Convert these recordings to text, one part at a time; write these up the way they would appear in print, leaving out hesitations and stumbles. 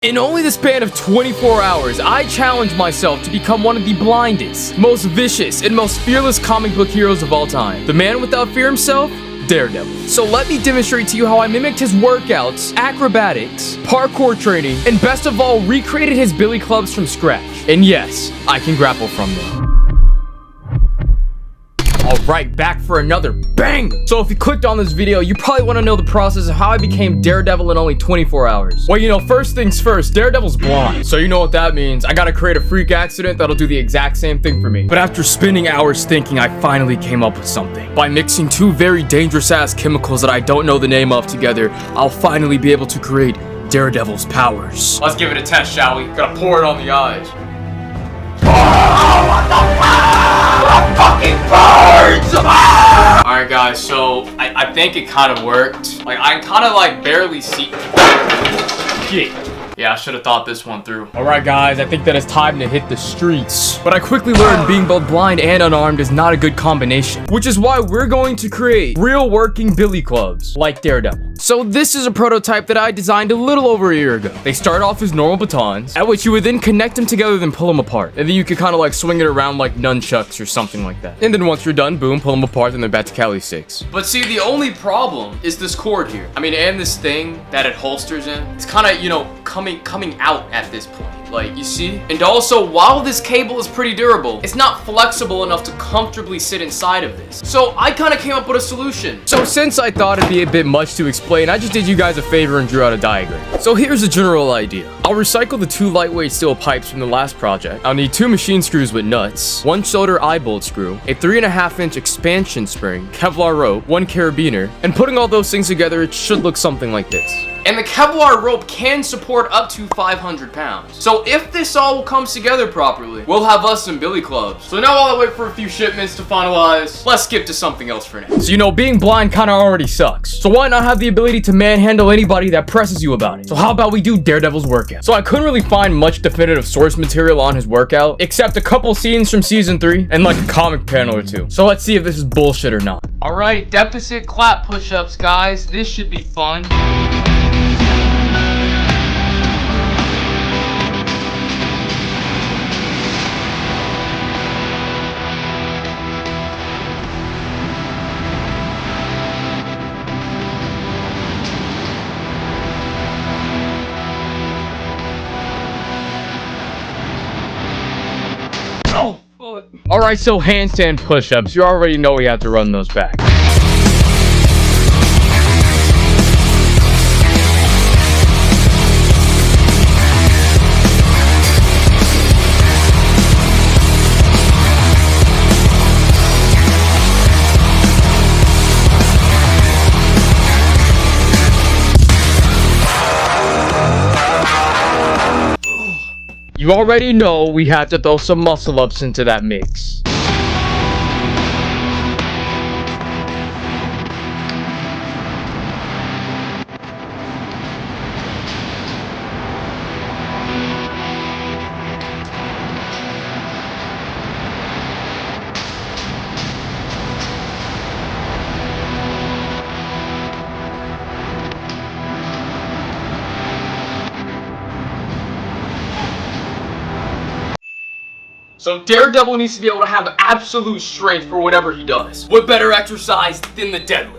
In only the span of 24 hours, I challenged myself to become one of the blindest, most vicious, and most fearless comic book heroes of all time. The man without fear himself? Daredevil. So let me demonstrate to you how I mimicked his workouts, acrobatics, parkour training, and best of all, recreated his billy clubs from scratch. And yes, I can grapple from them. Alright, back for another bang! So if you clicked on this video, you probably want to know the process of how I became Daredevil in only 24 hours. Well, you know, first things first, Daredevil's blind. So you know what that means. I gotta create a freak accident that'll do the exact same thing for me. But after spending hours thinking, I finally came up with something. By mixing two very dangerous-ass chemicals that I don't know the name of together, I'll finally be able to create Daredevil's powers. Let's give it a test, shall we? Gotta pour it on the eyes. Oh, what the fuck? Fucking birds! Alright guys, so I think it kind of worked. Like, I kind of like barely see. Yeah, I should have thought this one through. Alright guys, I think that it's time to hit the streets. But I quickly learned being both blind and unarmed is not a good combination, which is why we're going to create real working billy clubs, like Daredevil. So this is a prototype that I designed a little over a year ago. They start off as normal batons, at which you would then connect them together then pull them apart. And then you could kind of like swing it around like nunchucks or something like that. And then once you're done, boom, pull them apart, then they're back to calisthenics. But see, the only problem is this cord here. I mean, and this thing that it holsters in. It's kind of, you know, coming out at this point. Like, you see? And also, while this cable is pretty durable, it's not flexible enough to comfortably sit inside of this. So I kind of came up with a solution. So since I thought it'd be a bit much to explain, I just did you guys a favor and drew out a diagram. So here's a general idea. I'll recycle the two lightweight steel pipes from the last project. I'll need two machine screws with nuts, one shoulder eye bolt screw, a 3.5-inch expansion spring, Kevlar rope, one carabiner, and putting all those things together, it should look something like this. And the Kevlar rope can support up to 500 pounds. So if this all comes together properly, we'll have us some billy clubs. So now while I wait for a few shipments to finalize, let's skip to something else for now. So you know, being blind kind of already sucks. So why not have the ability to manhandle anybody that presses you about it? So how about we do Daredevil's workout? So I couldn't really find much definitive source material on his workout, except a couple scenes from season 3 and like a comic panel or two. So let's see if this is bullshit or not. Alright, deficit clap push-ups, guys. This should be fun. Alright, so handstand push-ups. You already know we have to run those back. You already know we have to throw some muscle-ups into that mix. So Daredevil needs to be able to have absolute strength for whatever he does. What better exercise than the deadlift?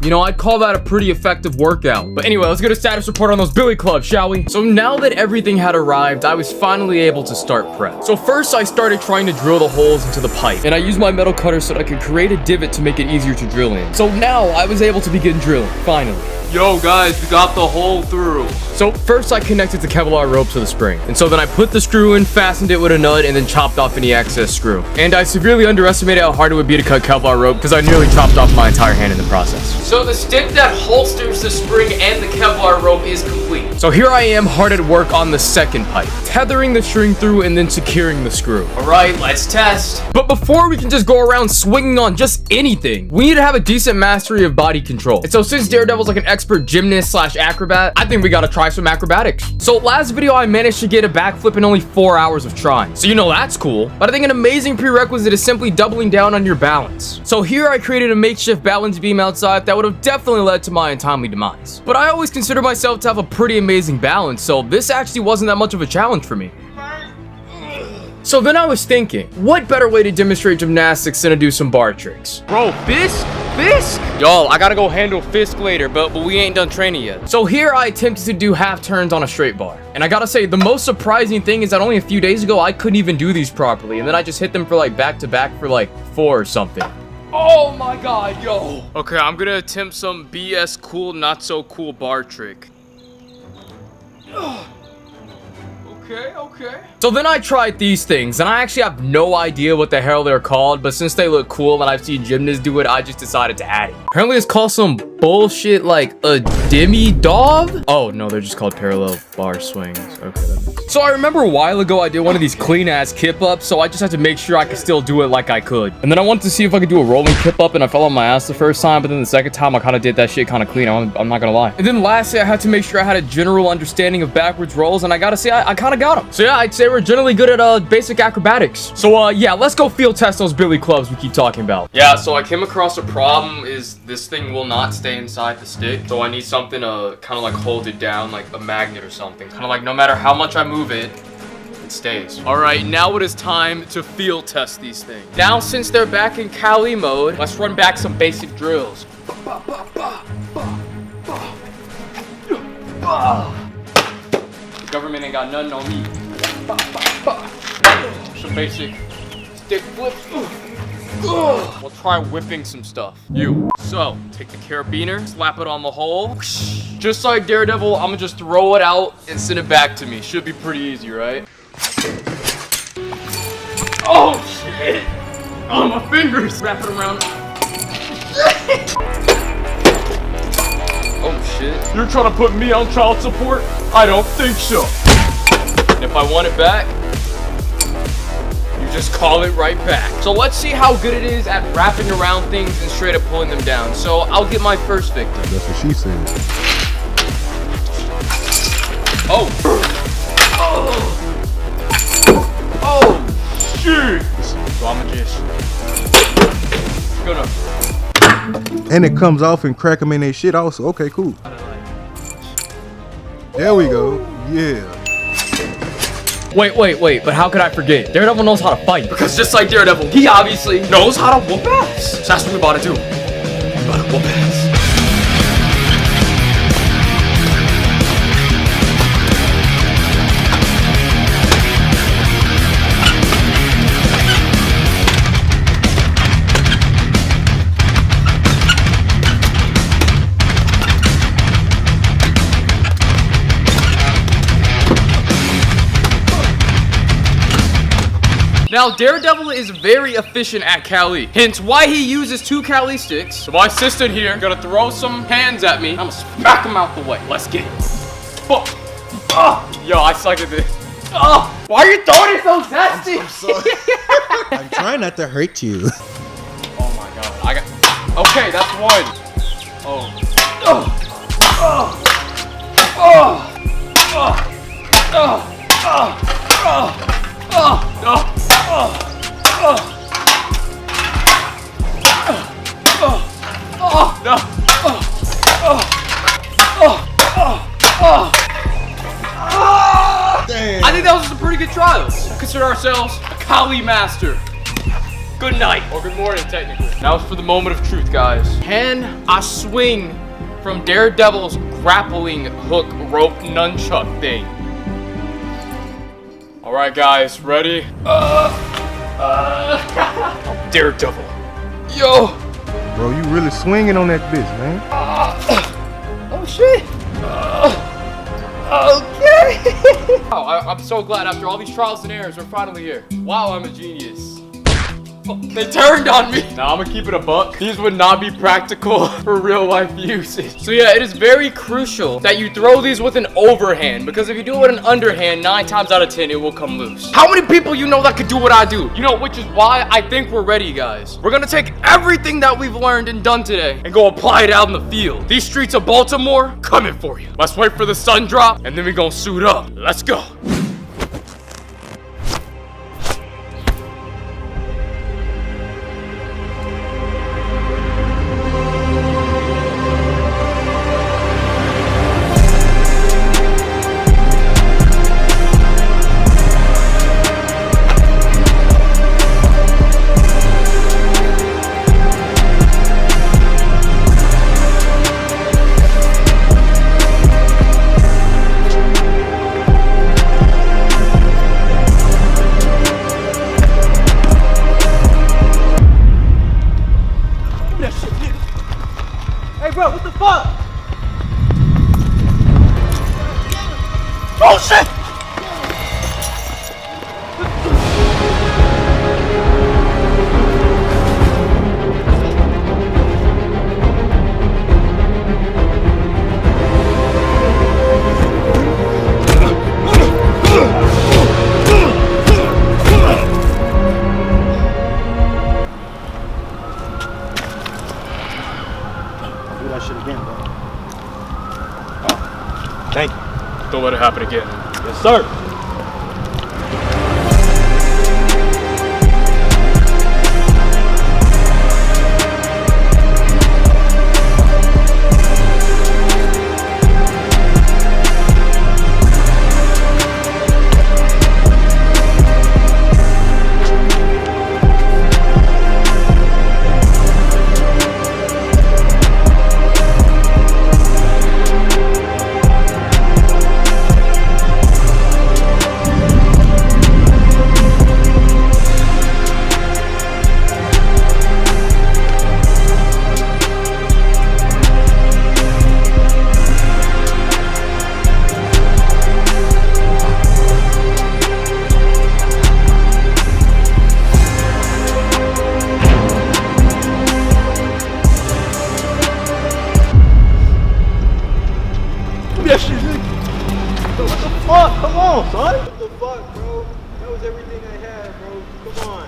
You know, I'd call that a pretty effective workout. But anyway, let's get a status report on those billy clubs, shall we? So now that everything had arrived, I was finally able to start prep. So first I started trying to drill the holes into the pipe, and I used my metal cutter so that I could create a divot to make it easier to drill in. So now I was able to begin drilling, finally. Yo guys, we got the hole through. So first I connected the Kevlar rope to the spring. And so then I put the screw in, fastened it with a nut, and then chopped off any excess screw. And I severely underestimated how hard it would be to cut Kevlar rope because I nearly chopped off my entire hand in the process. So the stick that holsters the spring and the Kevlar rope is complete. So here I am hard at work on the second pipe, tethering the string through and then securing the screw. All right, let's test. But before we can just go around swinging on just anything, we need to have a decent mastery of body control. And so since Daredevil's like an expert gymnast slash acrobat, I think we gotta try some acrobatics. So last video I managed to get a backflip in only 4 hours of trying. So you know that's cool. But I think an amazing prerequisite is simply doubling down on your balance. So here I created a makeshift balance beam outside that would have definitely led to my untimely demise. But I always consider myself to have a pretty amazing balance, so this actually wasn't that much of a challenge for me. So then I was thinking, what better way to demonstrate gymnastics than to do some bar tricks? Bro, Fisk? Y'all, I gotta go handle Fisk later, but we ain't done training yet. So here I attempted to do half turns on a straight bar. And I gotta say, the most surprising thing is that only a few days ago, I couldn't even do these properly. And then I just hit them for like back to back for like 4 or something. Oh my god, yo. Okay, I'm gonna attempt some BS cool, not so cool bar trick. Okay. So then I tried these things, and I actually have no idea what the hell they're called, but since they look cool and I've seen gymnasts do it, I just decided to add it. Apparently it's called some bullshit like a demi-dove? Oh, no, they're just called parallel bar swings. Okay, that makes sense. So I remember a while ago I did one of these clean-ass kip-ups, so I just had to make sure I could still do it like I could. And then I wanted to see if I could do a rolling kip-up, and I fell on my ass the first time, but then the second time I kind of did that shit kind of clean. I'm not gonna lie. And then lastly, I had to make sure I had a general understanding of backwards rolls, and I gotta say, I kind of got them. So yeah, I'd say we're generally good at basic acrobatics. So yeah, let's go field test those billy clubs we keep talking about. Yeah, so I came across a problem is this thing will not stay inside the stick. So I need something to kind of like hold it down, like a magnet or something. Kind of like no matter how much I move it, it stays. All right, now it is time to field test these things. Now, since they're back in Cali mode, let's run back some basic drills. The government ain't got nothing on me. Some basic stick flips. We'll try whipping some stuff. So, take the carabiner, slap it on the hole. Just like Daredevil, I'm gonna just throw it out and send it back to me. Should be pretty easy, right? Oh, shit! Oh, my fingers! Wrap it around. Oh, shit. You're trying to put me on child support? I don't think so. And if I want it back, you just call it right back. So let's see how good it is at wrapping around things and straight up pulling them down. So I'll get my first victim. That's what she said. Oh. Oh, shit. So I'm just gonna. And it comes off and crack them in their shit also. Okay, cool. There we go. Yeah. Wait, but how could I forget? Daredevil knows how to fight. Because just like Daredevil, he obviously knows how to whoop ass. So that's what we about to do. We about to whoop ass. Now, Daredevil is very efficient at Cali, hence why he uses 2 Cali sticks. So my assistant here gonna throw some hands at me. I'm gonna smack them out the way. Let's get it. Yo, I suck at this. Why are you throwing it so zesty? I'm sorry. I'm trying not to hurt you. Oh my god, okay, that's one. Damn. I think that was just a pretty good trial. Consider ourselves a Kali master. Good night, or good morning, technically. Now it's for the moment of truth, guys. Can I swing from Daredevil's grappling hook rope nunchuck thing? All right, guys, ready? Daredevil. Yo. Bro, you really swinging on that bitch, man. Oh shit. Okay. Oh, I'm so glad after all these trials and errors, we're finally here. Wow, I'm a genius. Oh, they turned on me. Now I'm gonna keep it a buck. These would not be practical for real life usage. So yeah, it is very crucial that you throw these with an overhand, because if you do it with an underhand, 9 times out of 10, it will come loose. How many people you know that could do what I do? You know, which is why I think we're ready, guys. We're gonna take everything that we've learned and done today and go apply it out in the field. These streets of Baltimore, coming for you. Let's wait for the sun drop, and then we gonna suit up. Let's go. Hey bro, what the fuck? Oh shit! Do that shit again, bro. Thank you. Don't let it happen again. Yes, sir. What the fuck? Come on, son. What the fuck, bro? That was everything I had, bro. Come on.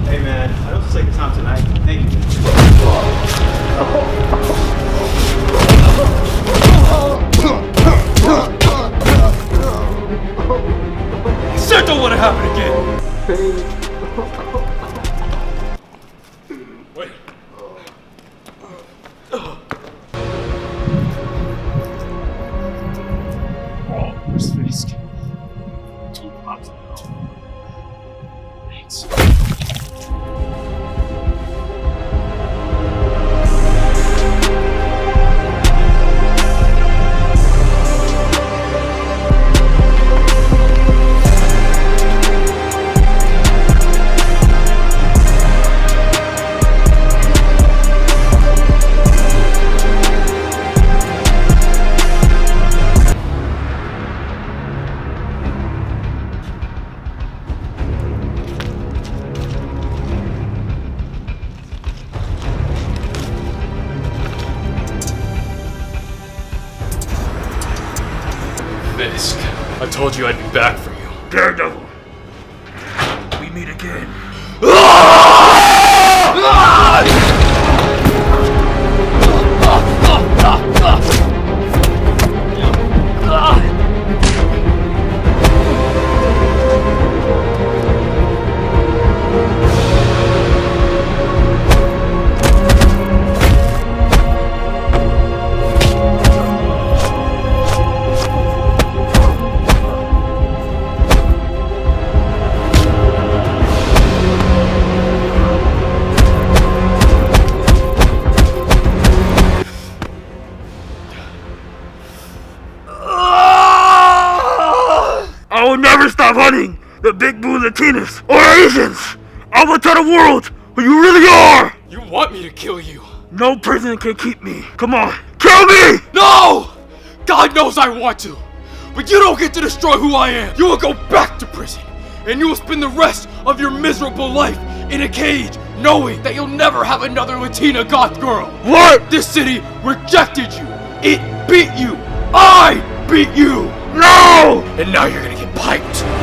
Hey man, I know it's the second time tonight. Thank you. Shit, don't let it happen again. Wait. Oh, where's Fisk? 2 pops now. Thanks. Fisk, I told you I'd be back for you. Daredevil, we meet again. stop hunting the big blue Latinas or Asians, I will tell the world who you really are. You want me to kill you? No prison can keep me. Come on, kill me! No! God knows I want to. But you don't get to destroy who I am. You will go back to prison. And you will spend the rest of your miserable life in a cage, knowing that you'll never have another Latina goth girl. What? This city rejected you. It beat you. I beat you. No! And now you're gonna get piped.